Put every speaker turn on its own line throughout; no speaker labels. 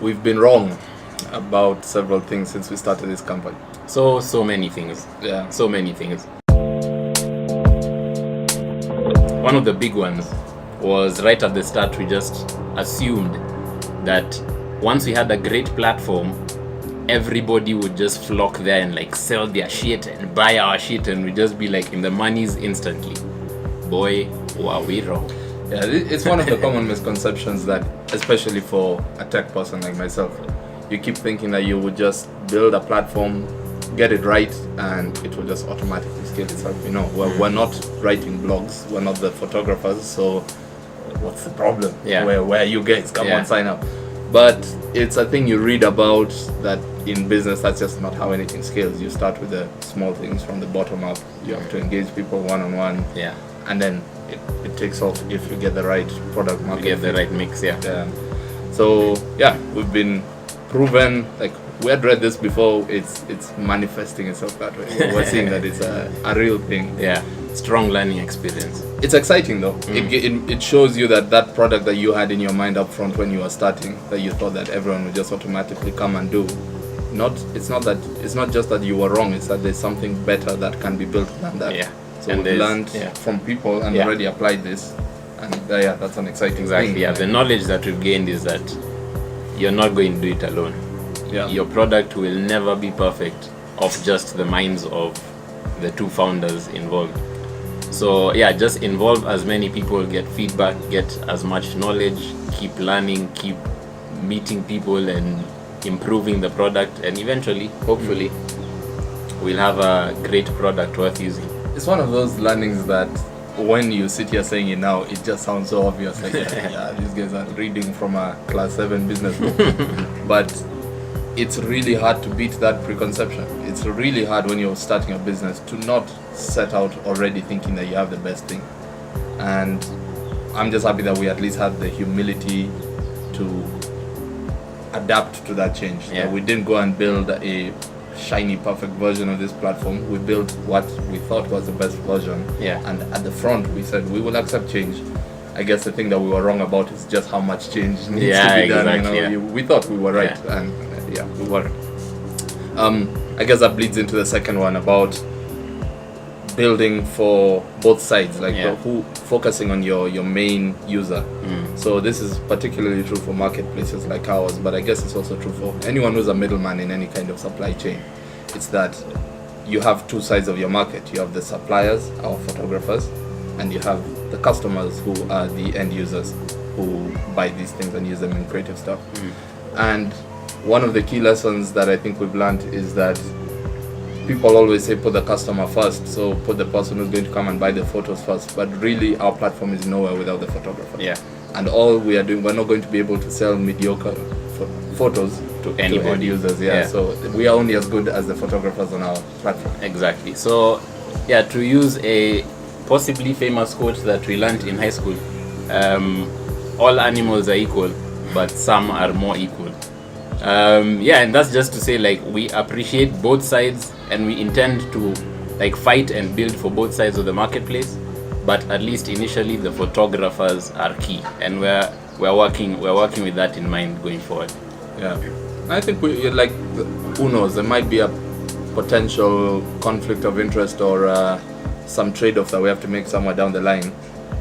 we've been wrong about several things since we started this company.
So many things.
Yeah.
So many things. One of the big ones was right at the start, we just assumed that once we had a great platform, everybody would just flock there and like sell their shit and buy our shit, and we'd just be like in the monies instantly. Boy, were we wrong.
Yeah, it's one of the common misconceptions that, especially for a tech person like myself, you keep thinking that you would just build a platform, get it right, and it will just automatically scale itself. You know, we're not writing blogs, we're not the photographers, so what's the problem?
Yeah.
Where you guys come on, sign up. But it's a thing you read about that in business, that's just not how anything scales. You start with the small things from the bottom up. You have to engage people one-on-one.
Yeah.
And then it takes off if you get the right product market.
You get the right mix, yeah.
So yeah, we've been proven, like we had read this before, it's manifesting itself that way. We're seeing that it's a real thing.
Yeah, strong learning experience. It's
exciting though. It shows you that product that you had in your mind up front when you were starting, that you thought that everyone would just automatically come and do. It's not just that you were wrong, it's that there's something better that can be built than that.
Yeah.
So and we've learned from people and already applied this, and that's an exciting thing.
Yeah, the knowledge that we've gained is that you're not going to do it alone.
Yeah.
Your product will never be perfect off just the minds of the two founders involved. So yeah, just involve as many people, get feedback, get as much knowledge, keep learning, keep meeting people and improving the product, and eventually, hopefully, we'll have a great product worth using.
It's one of those learnings that when you sit here saying it now, it just sounds so obvious. Like, these guys are reading from a class 7 business book. But it's really hard to beat that preconception. It's really hard when you're starting a business to not set out already thinking that you have the best thing. And I'm just happy that we at least had the humility to adapt to that change.
Yeah.
That we didn't go and build a shiny perfect version of this platform. We built what we thought was the best version, and at the front we said we will accept change. I guess the thing that we were wrong about is just how much change needs to be done.
Exactly,
we thought we were right, and we weren't. I guess that bleeds into the second one about building for both sides, like focusing on your main user. So this is particularly true for marketplaces like ours, but I guess it's also true for anyone who's a middleman in any kind of supply chain. It's that you have two sides of your market. You have the suppliers, our photographers, and you have the customers, who are the end users who buy these things and use them in creative stuff. And one of the key lessons that I think we've learned is that people always say put the customer first, so put the person who's going to come and buy the photos first, but really our platform is nowhere without the photographer. And all we are doing, we're not going to be able to sell mediocre photos to end users. So we are only as good as the photographers on our platform.
Exactly. So to use a possibly famous quote that we learned in high school, all animals are equal, but some are more equal. And that's just to say, like, we appreciate both sides and we intend to like fight and build for both sides of the marketplace, but at least initially the photographers are key, and we're working with that in mind going forward.
I think who knows, there might be a potential conflict of interest or some trade-off that we have to make somewhere down the line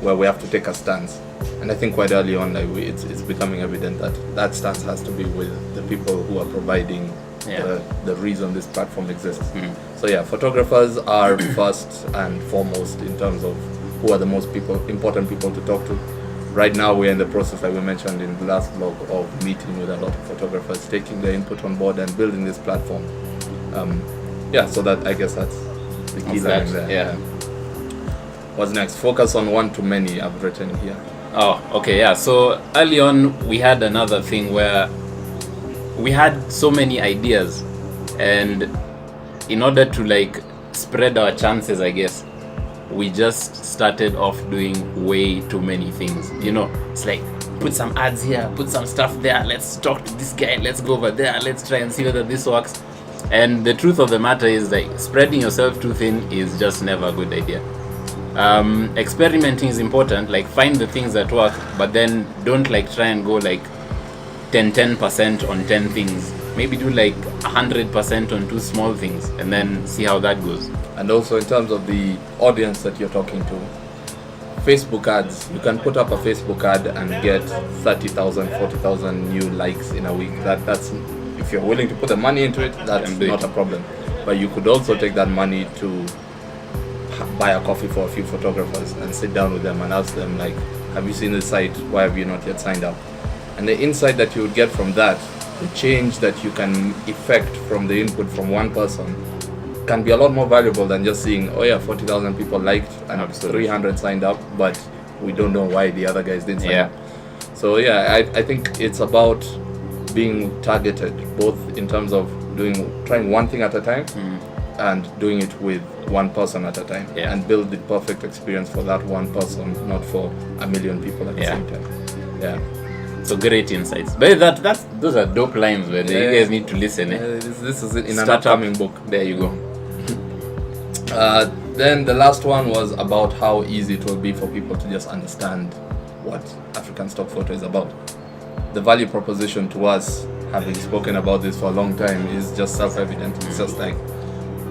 where we have to take a stance. And I think quite early on, it's becoming evident that stance has to be with the people who are providing the reason this platform exists. So photographers are first and foremost in terms of who are the most important people to talk to. Right now we're in the process, like we mentioned in the last blog, of meeting with a lot of photographers, taking their input on board and building this platform. So that, I guess that's the key line there. What's next? Focus on one-to-many, I've written here.
So early on we had another thing where we had so many ideas, and in order to like spread our chances, I guess, we just started off doing way too many things. It's like, put some ads here, put some stuff there, let's talk to this guy, let's go over there, let's try and see whether this works. And the truth of the matter is, like, spreading yourself too thin is just never a good idea. Experimenting is important, like find the things that work, but then don't like try and go like 10% on 10 things. Maybe do like 100% on 2 small things, and then see how that goes.
And also in terms of the audience that you're talking to, Facebook ads, you can put up a Facebook ad and get 30,000, 40,000 new likes in a week. That's if you're willing to put the money into it, that's not a problem. But you could also take that money to buy a coffee for a few photographers and sit down with them and ask them, like, have you seen the site? Why have you not yet signed up? And the insight that you would get from that, the change that you can effect from the input from one person, can be a lot more valuable than just seeing, oh yeah, 40,000 people liked and 300 signed up, but we don't know why the other guys didn't sign up. So yeah, I think it's about being targeted, both in terms of trying one thing at a time and doing it with one person at a time, and build the perfect experience for that one person, not for a million people at the same time. Yeah.
So great insights. But those are dope lines where you guys need to listen.
This is in an upcoming book.
There you go.
Then the last one was about how easy it will be for people to just understand what African Stock Photo is about. The value proposition to us, having spoken about this for a long time, is just self-evident. It's just like,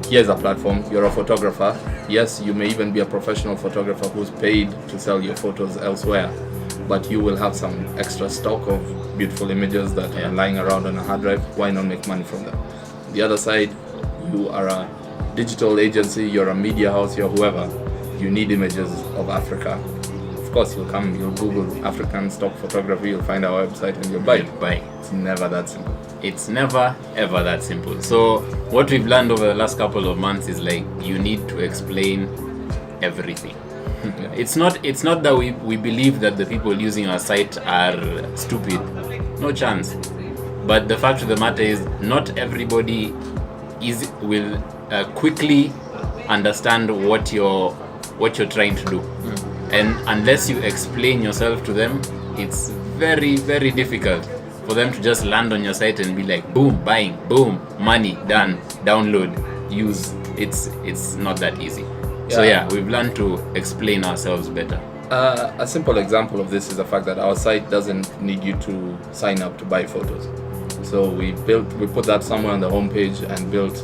here's a platform, you're a photographer. Yes, you may even be a professional photographer who's paid to sell your photos elsewhere, but you will have some extra stock of beautiful images that are lying around on a hard drive. Why not make money from them? The other side, you are a digital agency, you're a media house, you're whoever. You need images of Africa. Of course, you'll Google African stock photography, you'll find our website and you'll buy it. It's never that simple.
It's never ever that simple. So what we've learned over the last couple of months is, like, you need to explain everything. It's not that we believe that the people using our site are stupid. No chance. But the fact of the matter is, not everybody will quickly understand what you're trying to do. And unless you explain yourself to them, it's very, very difficult for them to just land on your site and be like, boom, buying, boom, money, done, download, use. It's not that easy. So we've learned to explain ourselves better.
A simple example of this is the fact that our site doesn't need you to sign up to buy photos. So we put that somewhere on the homepage and built,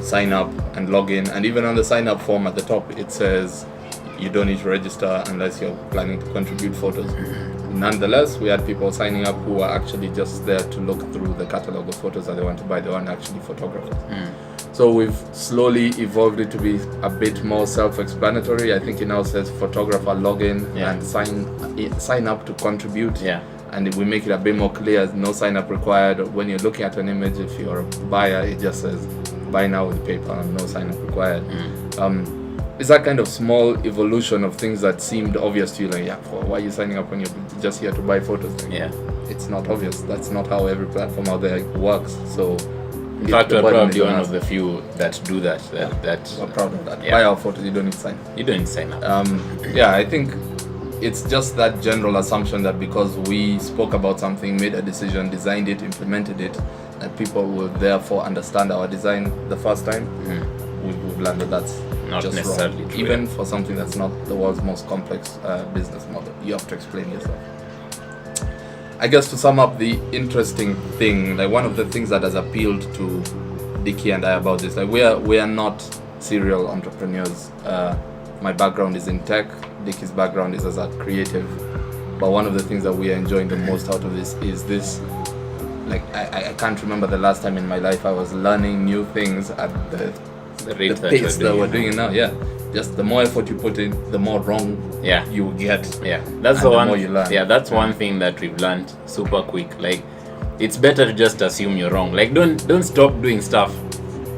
sign up and log in. And even on the sign up form at the top, it says you don't need to register unless you're planning to contribute photos. Nonetheless, we had people signing up who are actually just there to look through the catalog of photos that they want to buy. They weren't actually photographers. So we've slowly evolved it to be a bit more self-explanatory. I think it now says photographer login and sign up to contribute. And we make it a bit more clear, no sign up required. When you're looking at an image, if you're a buyer, it just says buy now with PayPal and no sign up required. It's that kind of small evolution of things that seemed obvious to you, like, why are you signing up when you're just here to buy photos? It's not obvious. That's not how every platform out there works. So
in fact, we're probably one of the few that do that.
We're proud of that. Buy our photos, you don't need to sign up.
You don't need to sign up.
I think it's just that general assumption that because we spoke about something, made a decision, designed it, implemented it, that people will therefore understand our design the first time. We've learned that that's
not
just
necessarily
wrong.
true.
Even for something that's not the world's most complex business model, you have to explain yourself. I guess to sum up the interesting thing, like one of the things that has appealed to Dickie and I about this, like we are not serial entrepreneurs. My background is in tech. Dickie's background is as a creative. But one of the things that we are enjoying the most out of this is this. Like I can't remember the last time in my life I was learning new things at the pace that we're doing it now. Just the more effort you put in, the more wrong you get.
That's the one.
More you learn.
That's one thing that we've learned super quick. Like, it's better to just assume you're wrong. Like, don't stop doing stuff,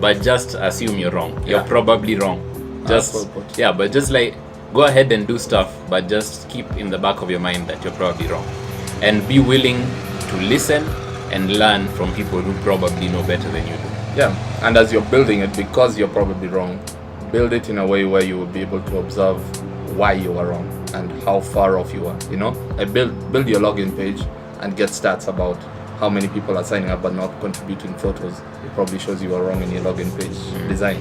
but just assume you're wrong. You're probably wrong. But just like go ahead and do stuff, but just keep in the back of your mind that you're probably wrong, and be willing to listen and learn from people who probably know better than you do.
And as you're building it, because you're probably wrong, build it in a way where you will be able to observe why you are wrong and how far off you are. Build your login page and get stats about how many people are signing up but not contributing photos. It probably shows you are wrong in your login page design.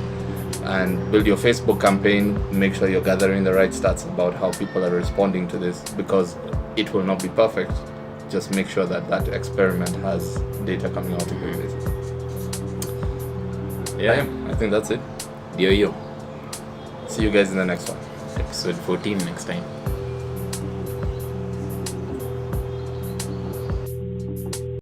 And build your Facebook campaign, make sure you're gathering the right stats about how people are responding to this, because it will not be perfect. just make sure that that experiment has data coming out of it, basically.
Yeah.
I think that's it.
Yo.
See you guys in the next one.
Episode 14 next time.